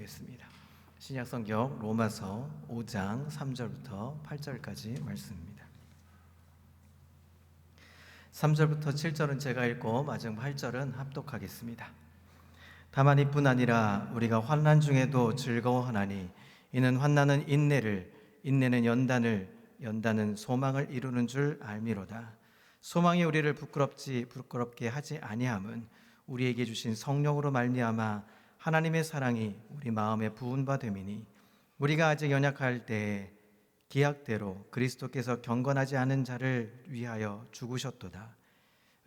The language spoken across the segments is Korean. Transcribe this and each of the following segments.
보겠습니다. 신약성경 로마서 5장 3절부터 8절까지 말씀입니다. 3절부터 7절은 제가 읽고 마지막 8절은 합독하겠습니다. 다만 이뿐 아니라 우리가 환난 중에도 즐거워하나니 이는 환난은 인내를, 인내는 연단을, 연단은 소망을 이루는 줄 알미로다. 소망이 우리를 부끄럽게 하지 아니함은 우리에게 주신 성령으로 말미암아 하나님의 사랑이 우리 마음에 부은 바 됨이니, 우리가 아직 연약할 때에 기약대로 그리스도께서 경건하지 않은 자를 위하여 죽으셨도다.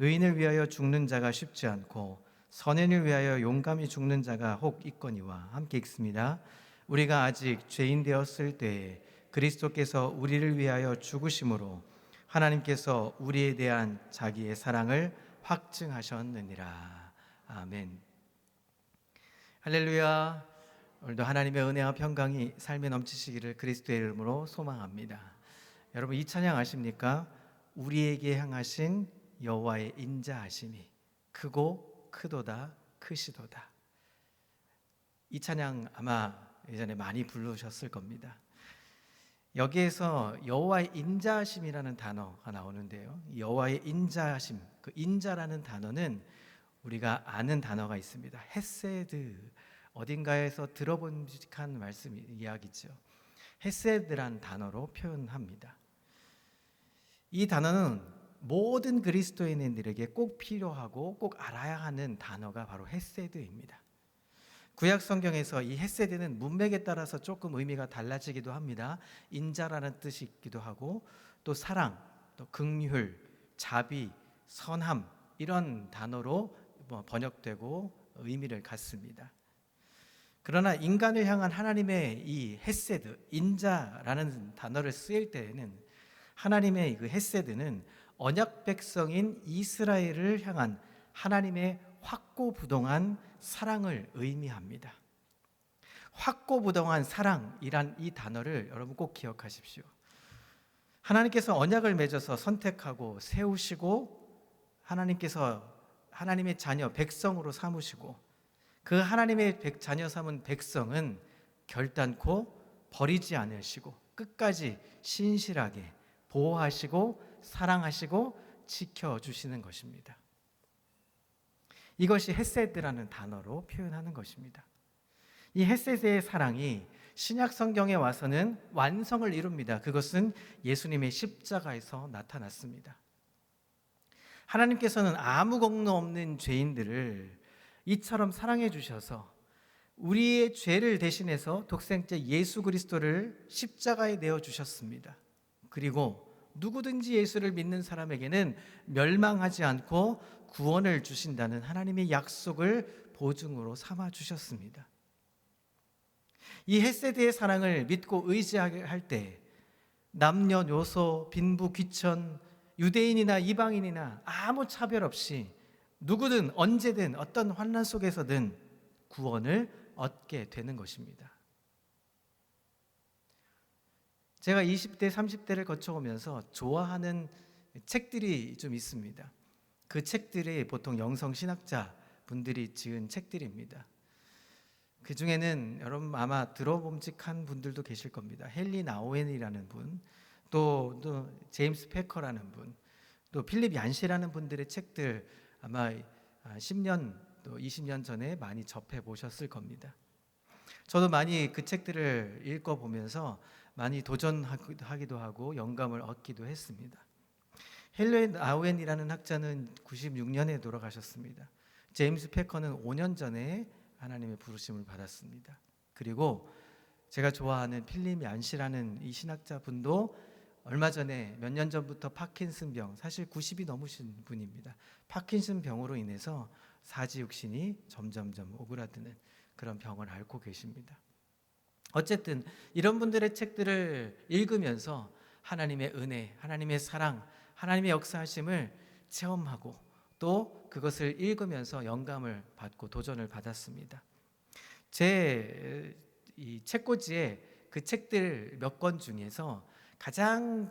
의인을 위하여 죽는 자가 쉽지 않고 선인을 위하여 용감히 죽는 자가 혹 있거니와. 함께 읽습니다. 우리가 아직 죄인 되었을 때에 그리스도께서 우리를 위하여 죽으심으로 하나님께서 우리에 대한 자기의 사랑을 확증하셨느니라. 아멘. 할렐루야. 오늘도 하나님의 은혜와 평강이 삶에 넘치시기를 그리스도의 이름으로 소망합니다. 여러분, 이 찬양 아십니까? 우리에게 향하신 여호와의 인자하심이 크고 크도다 크시도다. 이 찬양 아마 예전에 많이 부르셨을 겁니다. 여기에서 여호와의 인자하심이라는 단어가 나오는데요, 여호와의 인자하심, 그 인자라는 단어는 우리가 아는 단어가 있습니다. 헤세드, 어딘가에서 들어본 듯한 말씀 이야기죠. 헤세드란 단어로 표현합니다. 이 단어는 모든 그리스도인들에게 꼭 필요하고 꼭 알아야 하는 단어가 바로 헤세드입니다. 구약 성경에서 이 헤세드는 문맥에 따라서 조금 의미가 달라지기도 합니다. 인자라는 뜻이 있기도 하고, 또 사랑, 또 긍휼, 자비, 선함, 이런 단어로 번역되고 의미를 갖습니다. 그러나 인간을 향한 하나님의 이 헤세드, 인자라는 단어를 쓰일 때에는 하나님의 그 헤세드는 언약 백성인 이스라엘을 향한 하나님의 확고부동한 사랑을 의미합니다. 확고부동한 사랑이란 이 단어를 여러분 꼭 기억하십시오. 하나님께서 언약을 맺어서 선택하고 세우시고, 하나님께서 하나님의 자녀 백성으로 삼으시고, 그 하나님의 자녀 삼은 백성은 결단코 버리지 않으시고 끝까지 신실하게 보호하시고 사랑하시고 지켜주시는 것입니다. 이것이 헤세드라는 단어로 표현하는 것입니다. 이 헤세드의 사랑이 신약 성경에 와서는 완성을 이룹니다. 그것은 예수님의 십자가에서 나타났습니다. 하나님께서는 아무 공로 없는 죄인들을 이처럼 사랑해 주셔서 우리의 죄를 대신해서 독생자 예수 그리스도를 십자가에 내어 주셨습니다. 그리고 누구든지 예수를 믿는 사람에게는 멸망하지 않고 구원을 주신다는 하나님의 약속을 보증으로 삼아 주셨습니다. 이 헤세드의 사랑을 믿고 의지할 때 남녀노소, 빈부, 귀천, 유대인이나 이방인이나 아무 차별 없이 누구든 언제든 어떤 환난 속에서든 구원을 얻게 되는 것입니다. 제가 20대, 30대를 거쳐오면서 좋아하는 책들이 좀 있습니다. 그 책들이 보통 영성 신학자 분들이 지은 책들입니다. 그 중에는 여러분 아마 들어봄직한 분들도 계실 겁니다. 헨리 나우엔이라는 분, 또 제임스 패커라는 분, 또 필립 얀시라는 분들의 책들 아마 10년 또 20년 전에 많이 접해 보셨을 겁니다. 저도 많이 그 책들을 읽어보면서 많이 도전하기도 하고 영감을 얻기도 했습니다. 헨리 나우엔이라는 학자는 96년에 돌아가셨습니다. 제임스 패커는 5년 전에 하나님의 부르심을 받았습니다. 그리고 제가 좋아하는 필립 얀시라는 이 신학자 분도 얼마 전에 몇 년 전부터 파킨슨병, 사실 90이 넘으신 분입니다. 파킨슨 병으로 인해서 사지육신이 점점점 오그라드는 그런 병을 앓고 계십니다. 어쨌든 이런 분들의 책들을 읽으면서 하나님의 은혜, 하나님의 사랑, 하나님의 역사하심을 체험하고 또 그것을 읽으면서 영감을 받고 도전을 받았습니다. 제 이 책꽂이에 그 책들 몇 권 중에서 가장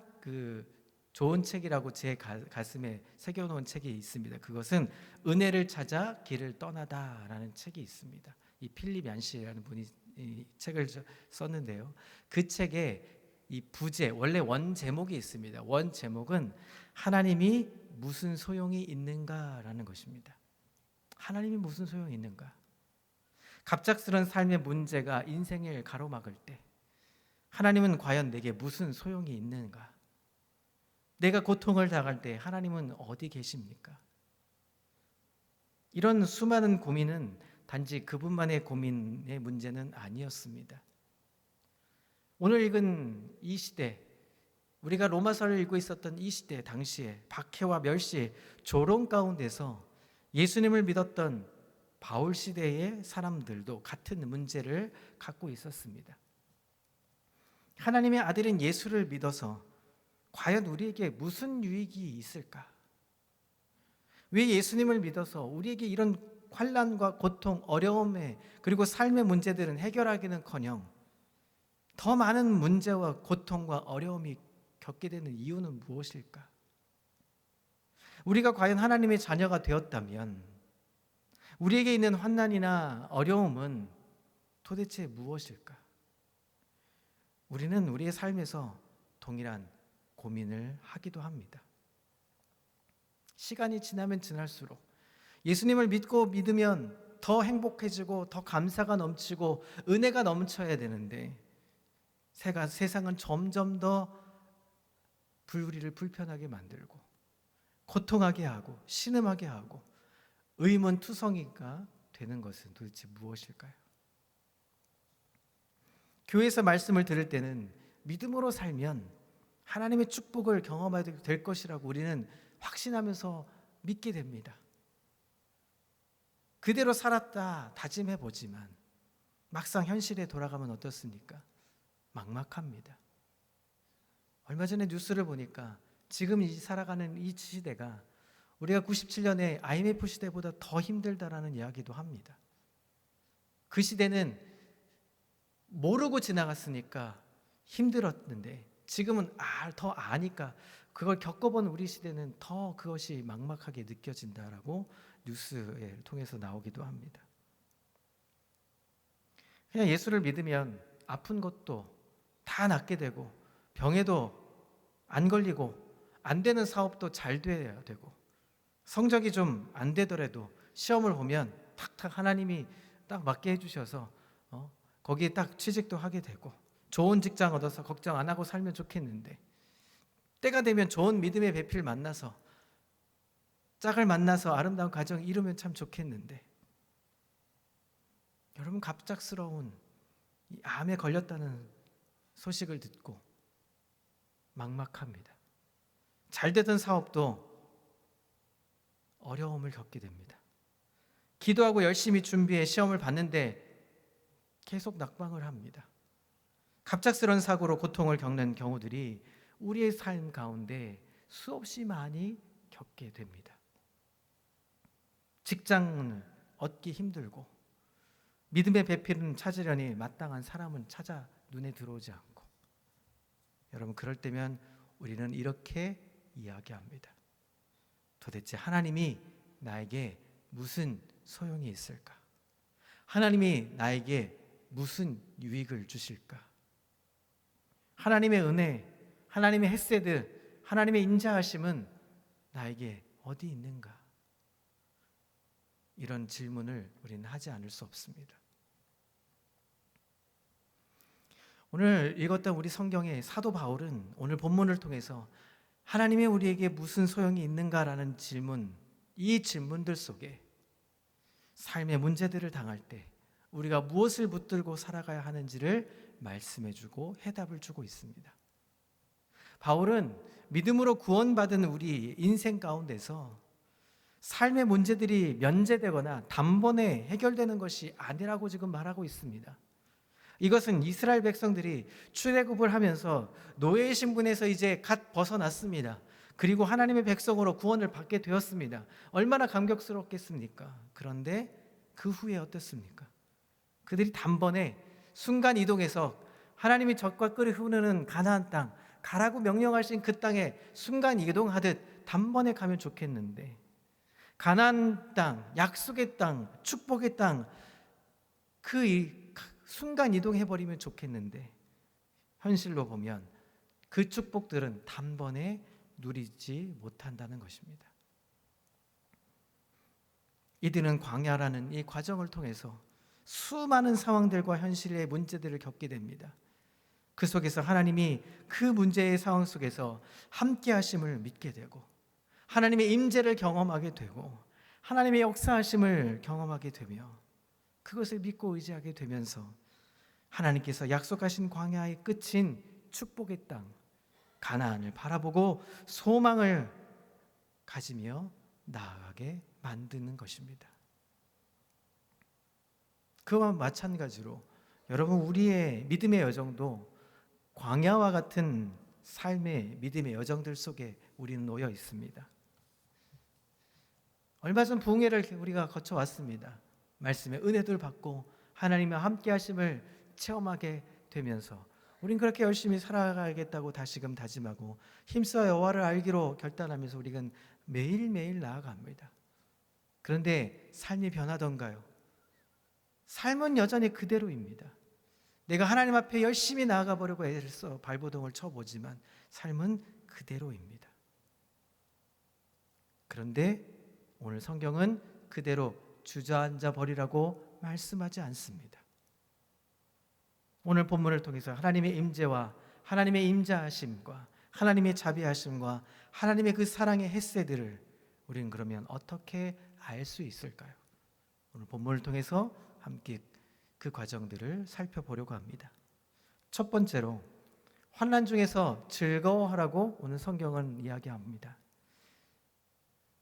좋은 책이라고 제 가슴에 새겨놓은 책이 있습니다. 그것은 은혜를 찾아 길을 떠나다라는 책이 있습니다. 이 필립 얀시라는 분이 이 책을 썼는데요. 그 책에 이 부제, 원래 원 제목이 있습니다. 원 제목은 하나님이 무슨 소용이 있는가라는 것입니다. 하나님이 무슨 소용이 있는가? 갑작스런 삶의 문제가 인생을 가로막을 때 하나님은 과연 내게 무슨 소용이 있는가? 내가 고통을 당할 때 하나님은 어디 계십니까? 이런 수많은 고민은 단지 그분만의 고민의 문제는 아니었습니다. 오늘 읽은 이 시대, 우리가 로마서를 읽고 있었던 이 시대 당시에 박해와 멸시, 조롱 가운데서 예수님을 믿었던 바울 시대의 사람들도 같은 문제를 갖고 있었습니다. 하나님의 아들인 예수를 믿어서 과연 우리에게 무슨 유익이 있을까? 왜 예수님을 믿어서 우리에게 이런 환난과 고통, 어려움에 그리고 삶의 문제들은 해결하기는커녕 더 많은 문제와 고통과 어려움이 겪게 되는 이유는 무엇일까? 우리가 과연 하나님의 자녀가 되었다면 우리에게 있는 환난이나 어려움은 도대체 무엇일까? 우리는 우리의 삶에서 동일한 고민을 하기도 합니다. 시간이 지나면 지날수록 예수님을 믿고 믿으면 더 행복해지고 더 감사가 넘치고 은혜가 넘쳐야 되는데 세상은 점점 더 우리를 불편하게 만들고 고통하게 하고 신음하게 하고 의문투성이가 되는 것은 도대체 무엇일까요? 교회에서 말씀을 들을 때는 믿음으로 살면 하나님의 축복을 경험하게 될 것이라고 우리는 확신하면서 믿게 됩니다. 그대로 살았다 다짐해 보지만 막상 현실에 돌아가면 어떻습니까? 막막합니다. 얼마 전에 뉴스를 보니까 지금 살아가는 이 시대가 우리가 97년에 IMF 시대보다 더 힘들다라는 이야기도 합니다. 그 시대는 모르고 지나갔으니까 힘들었는데 지금은 더 아니까 그걸 겪어본 우리 시대는 더 그것이 막막하게 느껴진다라고 뉴스를 통해서 나오기도 합니다. 그냥 예수를 믿으면 아픈 것도 다 낫게 되고 병에도 안 걸리고 안 되는 사업도 잘 돼야 되고 성적이 좀 안 되더라도 시험을 보면 탁탁 하나님이 딱 맞게 해주셔서 거기에 딱 취직도 하게 되고 좋은 직장 얻어서 걱정 안 하고 살면 좋겠는데 때가 되면 좋은 믿음의 배필 만나서 짝을 만나서 아름다운 가정 이루면 참 좋겠는데 여러분 갑작스러운 이 암에 걸렸다는 소식을 듣고 막막합니다. 잘 되던 사업도 어려움을 겪게 됩니다. 기도하고 열심히 준비해 시험을 봤는데 계속 낙방을 합니다. 갑작스러운 사고로 고통을 겪는 경우들이 우리의 삶 가운데 수없이 많이 겪게 됩니다. 직장을 얻기 힘들고 믿음의 배필은 찾으려니 마땅한 사람은 찾아 눈에 들어오지 않고 여러분 그럴 때면 우리는 이렇게 이야기합니다. 도대체 하나님이 나에게 무슨 소용이 있을까? 하나님이 나에게 무슨 유익을 주실까? 하나님의 은혜, 하나님의 헤세드, 하나님의 인자하심은 나에게 어디 있는가? 이런 질문을 우리는 하지 않을 수 없습니다. 오늘 읽었던 우리 성경의 사도 바울은 오늘 본문을 통해서 하나님이 우리에게 무슨 소용이 있는가라는 질문, 이 질문들 속에 삶의 문제들을 당할 때 우리가 무엇을 붙들고 살아가야 하는지를 말씀해주고 해답을 주고 있습니다. 바울은 믿음으로 구원받은 우리 인생 가운데서 삶의 문제들이 면제되거나 단번에 해결되는 것이 아니라고 지금 말하고 있습니다. 이것은 이스라엘 백성들이 출애굽을 하면서 노예의 신분에서 이제 갓 벗어났습니다. 그리고 하나님의 백성으로 구원을 받게 되었습니다. 얼마나 감격스럽겠습니까? 그런데 그 후에 어떻습니까? 그들이 단번에 순간 이동해서 하나님이 젖과 꿀이 흐르는 가나안 땅, 가라고 명령하신 그 땅에 순간 이동하듯 단번에 가면 좋겠는데 가나안 땅, 약속의 땅, 축복의 땅, 그 순간 이동해버리면 좋겠는데 현실로 보면 그 축복들은 단번에 누리지 못한다는 것입니다. 이들은 광야라는 이 과정을 통해서 수많은 상황들과 현실의 문제들을 겪게 됩니다. 그 속에서 하나님이 그 문제의 상황 속에서 함께 하심을 믿게 되고 하나님의 임재를 경험하게 되고 하나님의 역사하심을 경험하게 되며 그것을 믿고 의지하게 되면서 하나님께서 약속하신 광야의 끝인 축복의 땅 가나안을 바라보고 소망을 가지며 나아가게 만드는 것입니다. 그와 마찬가지로 여러분, 우리의 믿음의 여정도 광야와 같은 삶의 믿음의 여정들 속에 우리는 놓여 있습니다. 얼마 전 부흥회를 우리가 거쳐왔습니다. 말씀의 은혜를 받고 하나님의 함께 하심을 체험하게 되면서 우린 그렇게 열심히 살아가겠다고 다시금 다짐하고 힘써 여호와를 알기로 결단하면서 우리는 매일매일 나아갑니다. 그런데 삶이 변하던가요? 삶은 여전히 그대로입니다. 내가 하나님 앞에 열심히 나아가 보려고 애를 써 발버둥을 쳐보지만 삶은 그대로입니다. 그런데 오늘 성경은 그대로 주저앉아 버리라고 말씀하지 않습니다. 오늘 본문을 통해서 하나님의 임재와 하나님의 임자하심과 하나님의 자비하심과 하나님의 그 사랑의 햇새들을 우리는 그러면 어떻게 알 수 있을까요? 오늘 본문을 통해서 함께 그 과정들을 살펴보려고 합니다. 첫 번째로 환난 중에서 즐거워하라고 오늘 성경은 이야기합니다.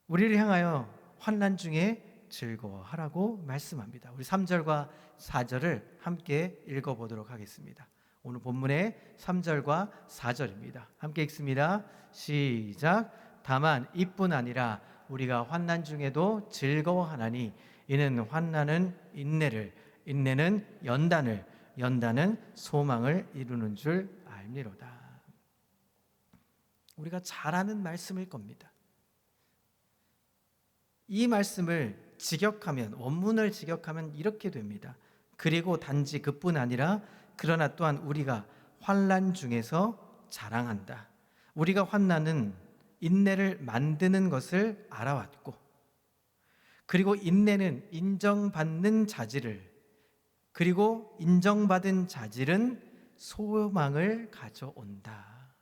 우리를 향하여 환난 중에 즐거워하라고 말씀합니다. 우리 3절과 4절을 함께 읽어보도록 하겠습니다. 오늘 본문의 3절과 4절입니다. 함께 읽습니다. 시작. 다만 이뿐 아니라 우리가 환난 중에도 즐거워하나니 이는 환난은 인내를, 인내는 연단을, 연단은 소망을 이루는 줄 알미로다. 우리가 잘 아는 말씀일 겁니다. 이 말씀을 직역하면, 원문을 직역하면 이렇게 됩니다. 그리고 단지 그뿐 아니라 그러나 또한 우리가 환난 중에서 자랑한다. 우리가 환난은 인내를 만드는 것을 알아왔고, 그리고 인내는 인정받는 자질을, 그리고 인정받은 자질은 소망을 가져온다.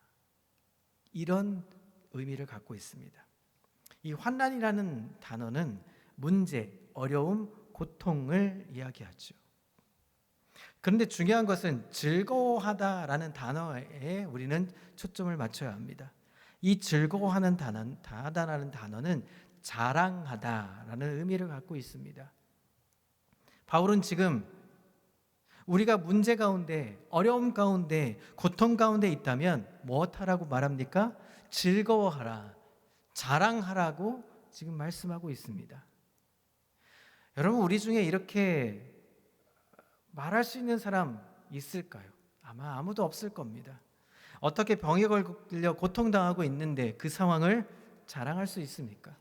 이런 의미를 갖고 있습니다. 이 환난이라는 단어는 문제, 어려움, 고통을 이야기하죠. 그런데 중요한 것은 즐거워하다라는 단어에 우리는 초점을 맞춰야 합니다. 이 즐거워하는 단어는 자랑하다라는 의미를 갖고 있습니다. 바울은 지금 우리가 문제 가운데, 어려움 가운데, 고통 가운데 있다면 무엇하라고 말합니까? 즐거워하라, 자랑하라고 지금 말씀하고 있습니다. 여러분, 우리 중에 이렇게 말할 수 있는 사람 있을까요? 아마 아무도 없을 겁니다. 어떻게 병에 걸려 고통당하고 있는데 그 상황을 자랑할 수 있습니까?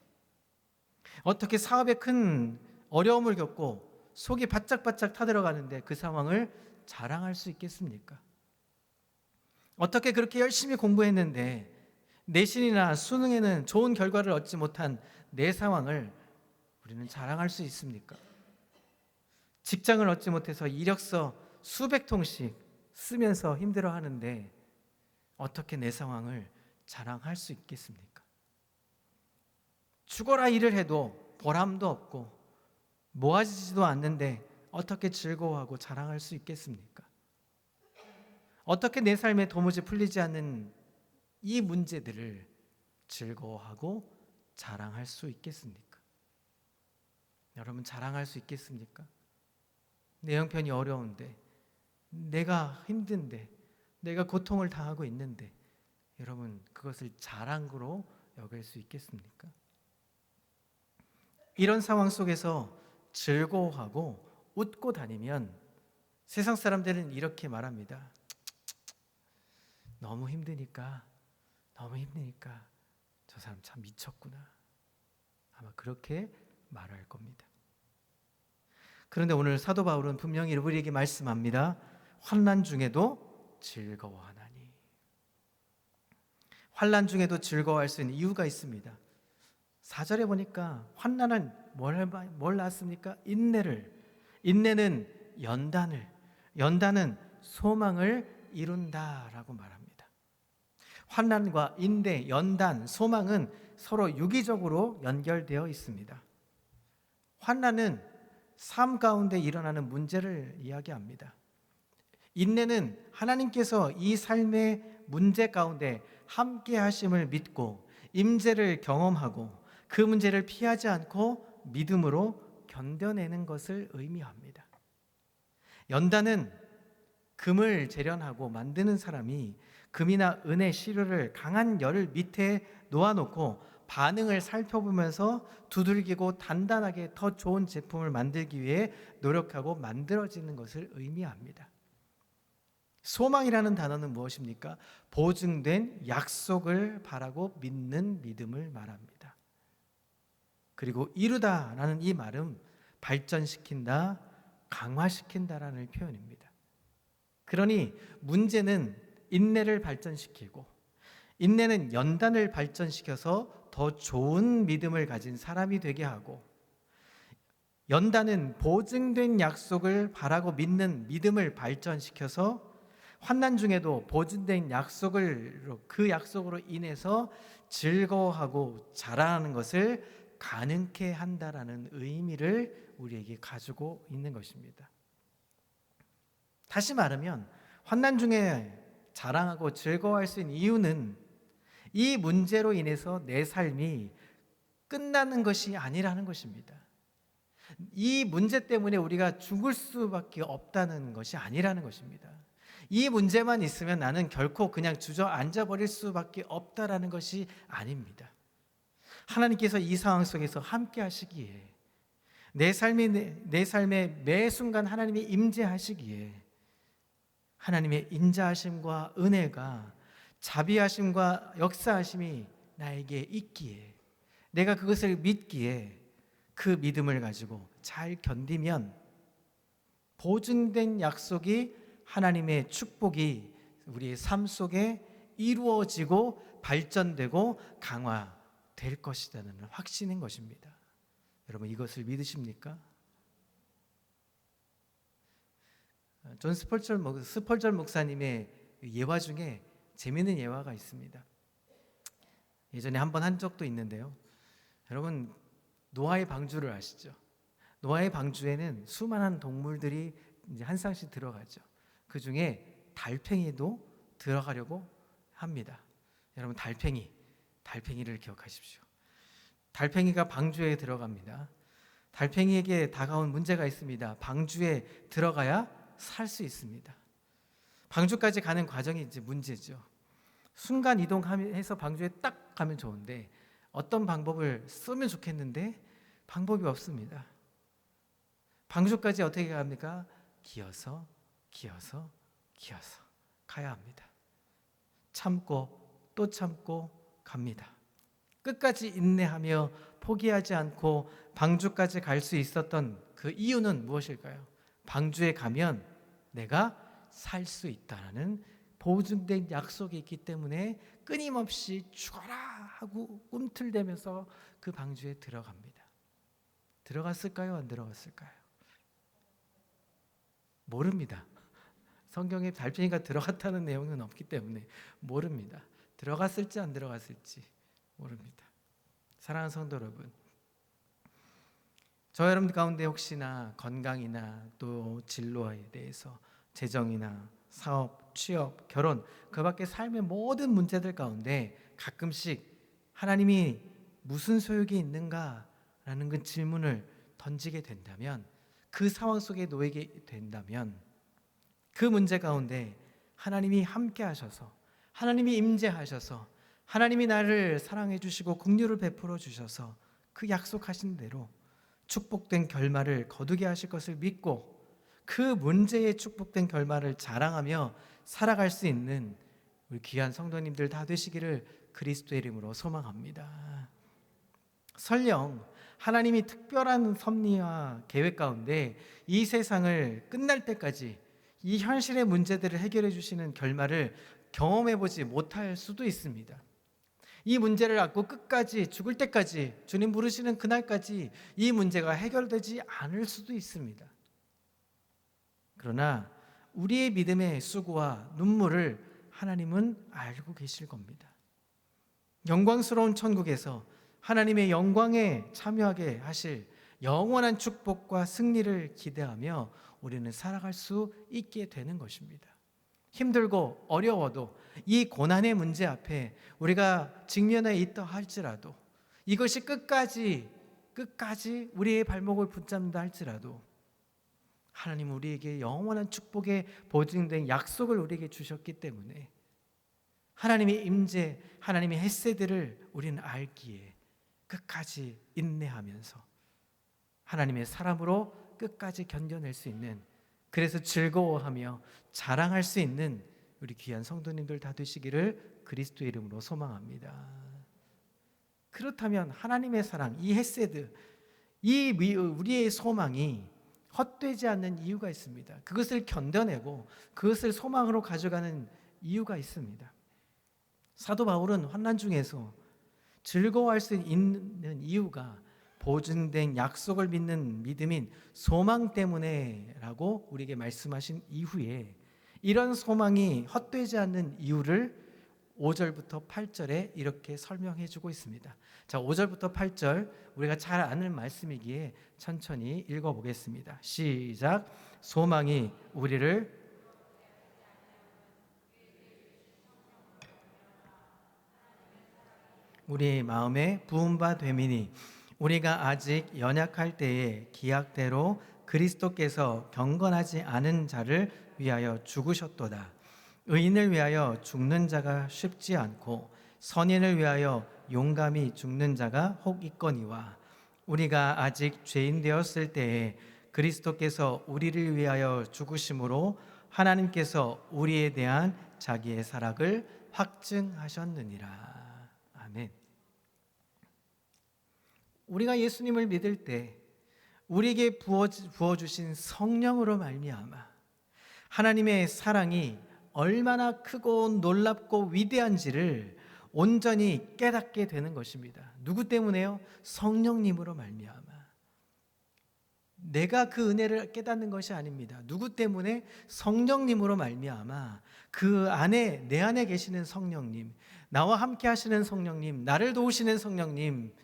어떻게 사업에 큰 어려움을 겪고 속이 바짝바짝 타들어가는데 그 상황을 자랑할 수 있겠습니까? 어떻게 그렇게 열심히 공부했는데 내신이나 수능에는 좋은 결과를 얻지 못한 내 상황을 우리는 자랑할 수 있습니까? 직장을 얻지 못해서 이력서 수백 통씩 쓰면서 힘들어하는데 어떻게 내 상황을 자랑할 수 있겠습니까? 죽어라 일을 해도 보람도 없고 모아지지도 않는데 어떻게 즐거워하고 자랑할 수 있겠습니까? 어떻게 내 삶에 도무지 풀리지 않는 이 문제들을 즐거워하고 자랑할 수 있겠습니까? 여러분, 자랑할 수 있겠습니까? 내 형편이 어려운데, 내가 힘든데, 내가 고통을 당하고 있는데 여러분, 그것을 자랑으로 여길 수 있겠습니까? 이런 상황 속에서 즐거워하고 웃고 다니면 세상 사람들은 이렇게 말합니다. 너무 힘드니까 저 사람 참 미쳤구나. 아마 그렇게 말할 겁니다. 그런데 오늘 사도 바울은 분명히 우리에게 말씀합니다. 환난 중에도 즐거워하나니. 환난 중에도 즐거워할 수 있는 이유가 있습니다. 4절에 보니까 환난은 뭘 낳습니까? 인내를. 인내는 연단을. 연단은 소망을 이룬다라고 말합니다. 환난과 인내, 연단, 소망은 서로 유기적으로 연결되어 있습니다. 환난은 삶 가운데 일어나는 문제를 이야기합니다. 인내는 하나님께서 이 삶의 문제 가운데 함께 하심을 믿고 임재를 경험하고 그 문제를 피하지 않고 믿음으로 견뎌내는 것을 의미합니다. 연단은 금을 재련하고 만드는 사람이 금이나 은의 시료를 강한 열 밑에 놓아놓고 반응을 살펴보면서 두들기고 단단하게 더 좋은 제품을 만들기 위해 노력하고 만들어지는 것을 의미합니다. 소망이라는 단어는 무엇입니까? 보증된 약속을 바라고 믿는 믿음을 말합니다. 그리고 이루다라는 이 말은 발전시킨다, 강화시킨다라는 표현입니다. 그러니 문제는 인내를 발전시키고 인내는 연단을 발전시켜서 더 좋은 믿음을 가진 사람이 되게 하고 연단은 보증된 약속을 바라고 믿는 믿음을 발전시켜서 환난 중에도 보증된 그 약속으로 인해서 즐거워하고 자라나는 것을 가능케 한다라는 의미를 우리에게 가지고 있는 것입니다. 다시 말하면 환난 중에 자랑하고 즐거워할 수 있는 이유는 이 문제로 인해서 내 삶이 끝나는 것이 아니라는 것입니다. 이 문제 때문에 우리가 죽을 수밖에 없다는 것이 아니라는 것입니다. 이 문제만 있으면 나는 결코 그냥 주저앉아 버릴 수밖에 없다라는 것이 아닙니다. 하나님께서 이 상황 속에서 함께 하시기에 내 삶의 매 순간 하나님이 임재하시기에 하나님의 인자하심과 은혜가 자비하심과 역사하심이 나에게 있기에 내가 그것을 믿기에 그 믿음을 가지고 잘 견디면 보증된 약속이 하나님의 축복이 우리의 삶 속에 이루어지고 발전되고 강화될 것이라는 확신인 것입니다. 여러분 이것을 믿으십니까? 존 스펄전 목사님의 예화 중에 재미있는 예화가 있습니다. 예전에 한번 한 적도 있는데요. 여러분 노아의 방주를 아시죠? 노아의 방주에는 수많은 동물들이 이제 한 쌍씩 들어가죠. 그 중에 달팽이도 들어가려고 합니다. 여러분 달팽이를 기억하십시오. 달팽이가 방주에 들어갑니다. 달팽이에게 다가온 문제가 있습니다. 방주에 들어가야 살 수 있습니다. 방주까지 가는 과정이 이제 문제죠. 순간 이동해서 방주에 딱 가면 좋은데 어떤 방법을 쓰면 좋겠는데 방법이 없습니다. 방주까지 어떻게 갑니까? 기어서 가야 합니다. 참고 또 참고 갑니다. 끝까지 인내하며 포기하지 않고 방주까지 갈 수 있었던 그 이유는 무엇일까요? 방주에 가면 내가 살 수 있다는 보증된 약속이 있기 때문에 끊임없이 죽어라 하고 꿈틀대면서 그 방주에 들어갑니다. 들어갔을까요? 안 들어갔을까요? 모릅니다. 성경에 달팽이가 들어갔다는 내용은 없기 때문에 모릅니다. 들어갔을지 안 들어갔을지 모릅니다. 사랑하는 성도 여러분, 저 여러분 가운데 혹시나 건강이나 또 진로에 대해서 재정이나 사업, 취업, 결혼 그 밖에 삶의 모든 문제들 가운데 가끔씩 하나님이 무슨 소용이 있는가라는 그 질문을 던지게 된다면 그 상황 속에 놓이게 된다면 그 문제 가운데 하나님이 함께 하셔서 하나님이 임재하셔서 하나님이 나를 사랑해 주시고 긍휼을 베풀어 주셔서 그 약속하신 대로 축복된 결말을 거두게 하실 것을 믿고 그 문제의 축복된 결말을 자랑하며 살아갈 수 있는 우리 귀한 성도님들 다 되시기를 그리스도의 이름으로 소망합니다. 설령 하나님이 특별한 섭리와 계획 가운데 이 세상을 끝날 때까지 이 현실의 문제들을 해결해 주시는 결말을 경험해 보지 못할 수도 있습니다. 이 문제를 안고 끝까지 죽을 때까지 주님 부르시는 그날까지 이 문제가 해결되지 않을 수도 있습니다. 그러나 우리의 믿음의 수고와 눈물을 하나님은 알고 계실 겁니다. 영광스러운 천국에서 하나님의 영광에 참여하게 하실 영원한 축복과 승리를 기대하며 우리는 살아갈 수 있게 되는 것입니다. 힘들고 어려워도 이 고난의 문제 앞에 우리가 직면해 있다 할지라도, 이것이 끝까지 우리의 발목을 붙잡는다 할지라도 하나님 우리에게 영원한 축복의 보증된 약속을 우리에게 주셨기 때문에 하나님의 임재, 하나님의 헤세드를 우리는 알기에 끝까지 인내하면서 하나님의 사람으로 끝까지 견뎌낼 수 있는, 그래서 즐거워하며 자랑할 수 있는 우리 귀한 성도님들 다 되시기를 그리스도의 이름으로 소망합니다. 그렇다면 하나님의 사랑, 이 헤세드, 이 우리의 소망이 헛되지 않는 이유가 있습니다. 그것을 견뎌내고 그것을 소망으로 가져가는 이유가 있습니다. 사도 바울은 환난 중에서 즐거워할 수 있는 이유가 보증된 약속을 믿는 믿음인 소망 때문에라고 우리에게 말씀하신 이후에 이런 소망이 헛되지 않는 이유를 5절부터 8절에 이렇게 설명해 주고 있습니다. 자, 5절부터 8절 우리가 잘 아는 말씀이기에 천천히 읽어보겠습니다. 시작. 소망이 우리를 우리 마음에 부은 바 되미니 우리가 아직 연약할 때에 기약대로 그리스도께서 경건하지 않은 자를 위하여 죽으셨도다. 의인을 위하여 죽는 자가 쉽지 않고 선인을 위하여 용감히 죽는 자가 혹 있거니와 우리가 아직 죄인 되었을 때에 그리스도께서 우리를 위하여 죽으심으로 하나님께서 우리에 대한 자기의 사랑을 확증하셨느니라. 아멘. 우리가 예수님을 믿을 때 우리에게 부어주신 성령으로 말미암아 하나님의 사랑이 얼마나 크고 놀랍고 위대한지를 온전히 깨닫게 되는 것입니다. 누구 때문에요? 성령님으로 말미암아. 내가 그 은혜를 깨닫는 것이 아닙니다. 누구 때문에? 성령님으로 말미암아 그 안에, 내 안에 계시는 성령님, 나와 함께 하시는 성령님, 나를 도우시는 성령님,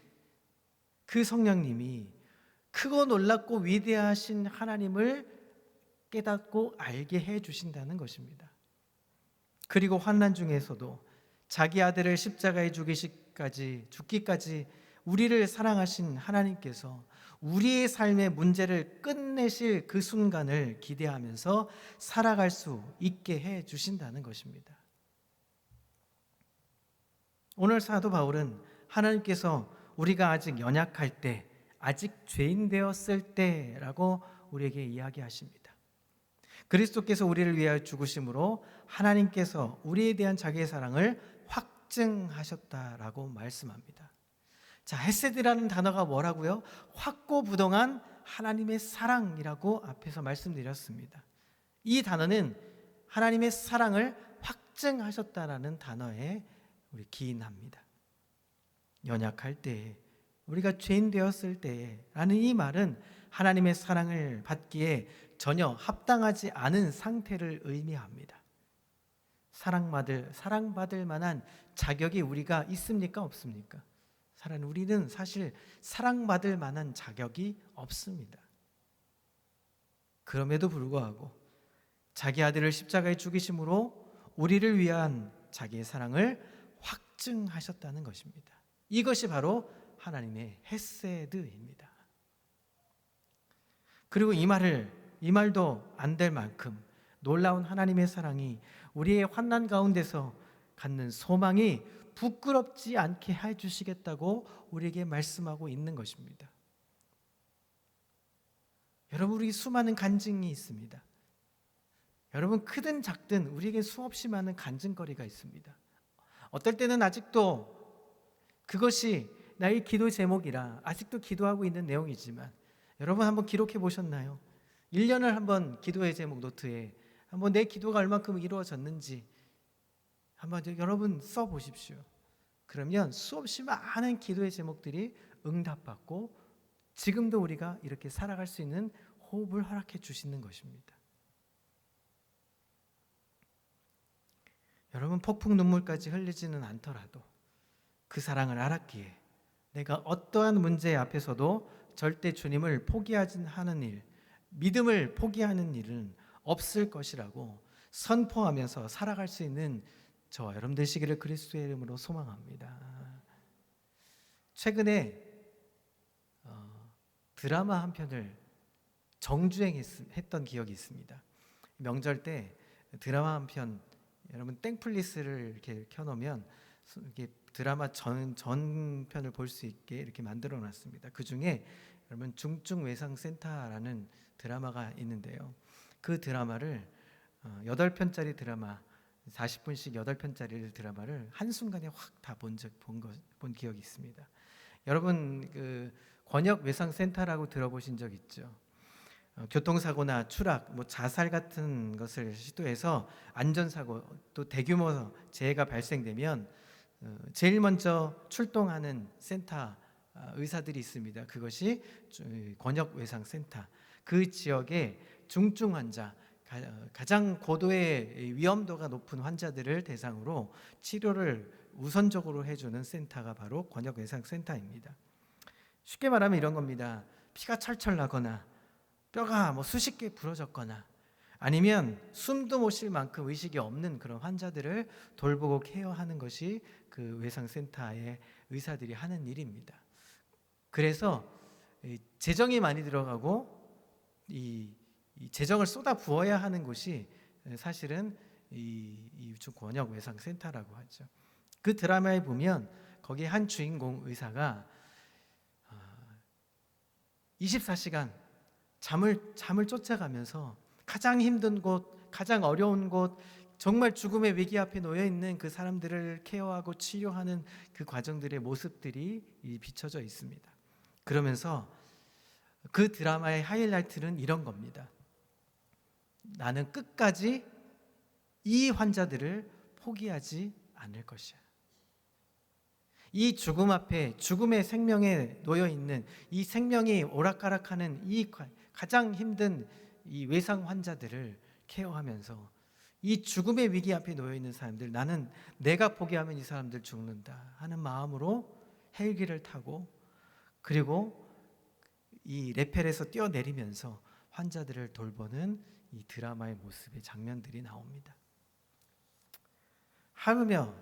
그 성령님이 크고 놀랍고 위대하신 하나님을 깨닫고 알게 해 주신다는 것입니다. 그리고 환난 중에서도 자기 아들을 십자가에 죽기까지 우리를 사랑하신 하나님께서 우리의 삶의 문제를 끝내실 그 순간을 기대하면서 살아갈 수 있게 해 주신다는 것입니다. 오늘 사도 바울은 하나님께서 우리가 아직 연약할 때, 아직 죄인 되었을 때라고 우리에게 이야기하십니다. 그리스도께서 우리를 위하여 죽으심으로 하나님께서 우리에 대한 자기의 사랑을 확증하셨다라고 말씀합니다. 자, 헤세드라는 단어가 뭐라고요? 확고부동한 하나님의 사랑이라고 앞에서 말씀드렸습니다. 이 단어는 하나님의 사랑을 확증하셨다라는 단어에 우리 기인합니다. 연약할 때, 우리가 죄인 되었을 때라는 이 말은 하나님의 사랑을 받기에 전혀 합당하지 않은 상태를 의미합니다. 사랑받을 만한 자격이 우리가 있습니까? 없습니까? 우리는 사실 사랑받을 만한 자격이 없습니다. 그럼에도 불구하고 자기 아들을 십자가에 죽이심으로 우리를 위한 자기의 사랑을 확증하셨다는 것입니다. 이것이 바로 하나님의 헤세드입니다. 그리고 이 말도 안 될 만큼 놀라운 하나님의 사랑이 우리의 환난 가운데서 갖는 소망이 부끄럽지 않게 해주시겠다고 우리에게 말씀하고 있는 것입니다. 여러분, 우리 수많은 간증이 있습니다. 여러분, 크든 작든 우리에게 수없이 많은 간증거리가 있습니다. 어떨 때는 아직도 그것이 나의 기도 제목이라 아직도 기도하고 있는 내용이지만 여러분 한번 기록해 보셨나요? 1년을 한번 기도의 제목 노트에 한번 내 기도가 얼만큼 이루어졌는지 한번 여러분 써 보십시오. 그러면 수없이 많은 기도의 제목들이 응답받고 지금도 우리가 이렇게 살아갈 수 있는 호흡을 허락해 주시는 것입니다. 여러분 폭풍 눈물까지 흘리지는 않더라도 그 사랑을 알았기에 내가 어떠한 문제 앞에서도 절대 주님을 포기하지 않는 일, 믿음을 포기하는 일은 없을 것이라고 선포하면서 살아갈 수 있는 저와 여러분 되시기를 그리스도의 이름으로 소망합니다. 최근에 드라마 한 편을 정주행했던 기억이 있습니다. 명절 때 드라마 한 편, 여러분 땡플리스를 이렇게 켜놓으면 이렇게 드라마 전편을 볼 수 있게 이렇게 만들어 놨습니다. 그 중에 여러분 중증외상센터라는 드라마가 있는데요. 그 드라마를 8편짜리 드라마 40분씩 8편짜리 드라마를 한순간에 확 다 본 기억이 있습니다. 여러분 그 권역외상센터라고 들어보신 적 있죠? 교통사고나 추락, 자살 같은 것을 시도해서 안전사고 또 대규모 재해가 발생되면 제일 먼저 출동하는 센터 의사들이 있습니다. 그것이 권역외상센터. 그 지역의 중증 환자, 가장 고도의 위험도가 높은 환자들을 대상으로 치료를 우선적으로 해주는 센터가 바로 권역외상센터입니다. 쉽게 말하면 이런 겁니다. 피가 철철 나거나 뼈가 수십 개 부러졌거나 아니면 숨도 못 쉴 만큼 의식이 없는 그런 환자들을 돌보고 케어하는 것이 그 외상센터의 의사들이 하는 일입니다. 그래서 재정이 많이 들어가고 이 재정을 쏟아 부어야 하는 곳이 사실은 이 권역외상센터라고 하죠. 그 드라마에 보면 거기 한 주인공 의사가 24시간 잠을 쫓아가면서 가장 힘든 곳, 가장 어려운 곳, 정말 죽음의 위기 앞에 놓여 있는 그 사람들을 케어하고 치료하는 그 과정들의 모습들이 비춰져 있습니다. 그러면서 그 드라마의 하이라이트는 이런 겁니다. 나는 끝까지 이 환자들을 포기하지 않을 것이야. 이 죽음 앞에 죽음의 생명에 놓여 있는 이 생명이 오락가락하는 이 가장 힘든 이 외상 환자들을 케어하면서 이 죽음의 위기 앞에 놓여 있는 사람들, 나는 내가 포기하면 이 사람들 죽는다 하는 마음으로 헬기를 타고 그리고 이 레펠에서 뛰어내리면서 환자들을 돌보는 이 드라마의 모습의 장면들이 나옵니다. 하물며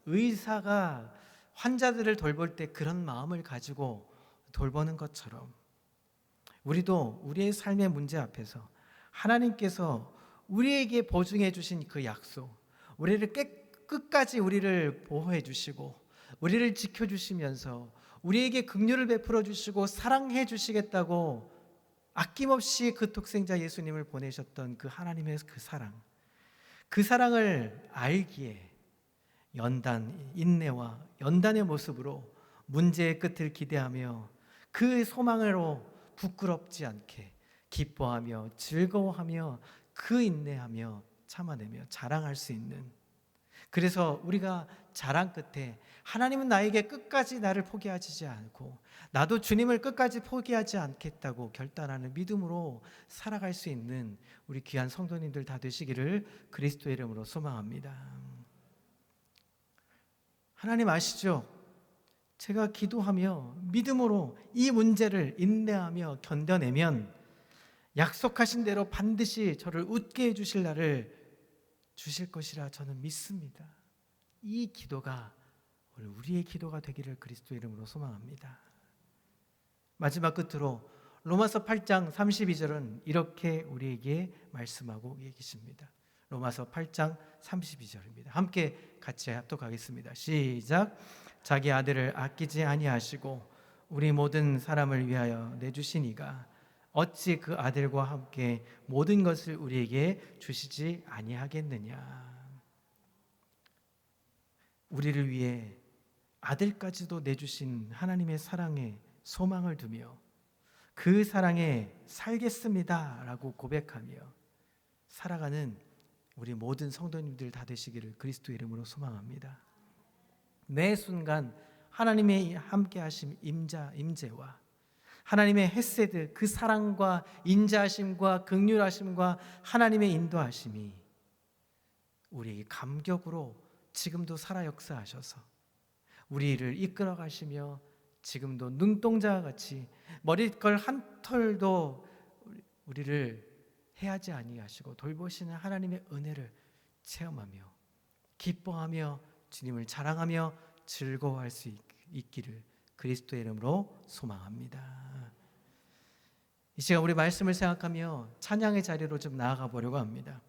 의사가 환자들을 돌볼 때 그런 마음을 가지고 돌보는 것처럼 우리도 우리의 삶의 문제 앞에서 하나님께서 우리에게 보증해 주신 그 약속, 우리를 끝까지 우리를 보호해 주시고 우리를 지켜 주시면서 우리에게 긍휼을 베풀어 주시고 사랑해 주시겠다고 아낌없이 그 독생자 예수님을 보내셨던 그 하나님의 그 사랑을 알기에 인내와 연단의 모습으로 문제의 끝을 기대하며 그 소망으로 부끄럽지 않게 기뻐하며 즐거워하며 그 인내하며 참아내며 자랑할 수 있는, 그래서 우리가 자랑 끝에 하나님은 나에게 끝까지 나를 포기하지 않고 나도 주님을 끝까지 포기하지 않겠다고 결단하는 믿음으로 살아갈 수 있는 우리 귀한 성도님들 다 되시기를 그리스도의 이름으로 소망합니다. 하나님 아시죠? 제가 기도하며 믿음으로 이 문제를 인내하며 견뎌내면 약속하신 대로 반드시 저를 웃게 해주실 날을 주실 것이라 저는 믿습니다. 이 기도가 오늘 우리의 기도가 되기를 그리스도 이름으로 소망합니다. 마지막 끝으로 로마서 8장 32절은 이렇게 우리에게 말씀하고 계십니다. 로마서 8장 32절입니다. 함께 같이 합독하겠습니다. 시작. 자기 아들을 아끼지 아니하시고 우리 모든 사람을 위하여 내주시니가 어찌 그 아들과 함께 모든 것을 우리에게 주시지 아니하겠느냐. 우리를 위해 아들까지도 내주신 하나님의 사랑에 소망을 두며 그 사랑에 살겠습니다라고 고백하며 살아가는 우리 모든 성도님들 다 되시기를 그리스도 이름으로 소망합니다. 매 순간 하나님의 함께하심 임재와 하나님의 헤세드 그 사랑과 인자하심과 긍휼하심과 하나님의 인도하심이 우리에게 감격으로 지금도 살아 역사하셔서 우리를 이끌어 가시며 지금도 눈동자와 같이 머리털 한 털도 우리를 해하지 아니하시고 돌보시는 하나님의 은혜를 체험하며 기뻐하며 주님을 자랑하며 즐거워할 수 있기를 그리스도의 이름으로 소망합니다. 이 시간 우리 말씀을 생각하며 찬양의 자리로 좀 나아가 보려고 합니다.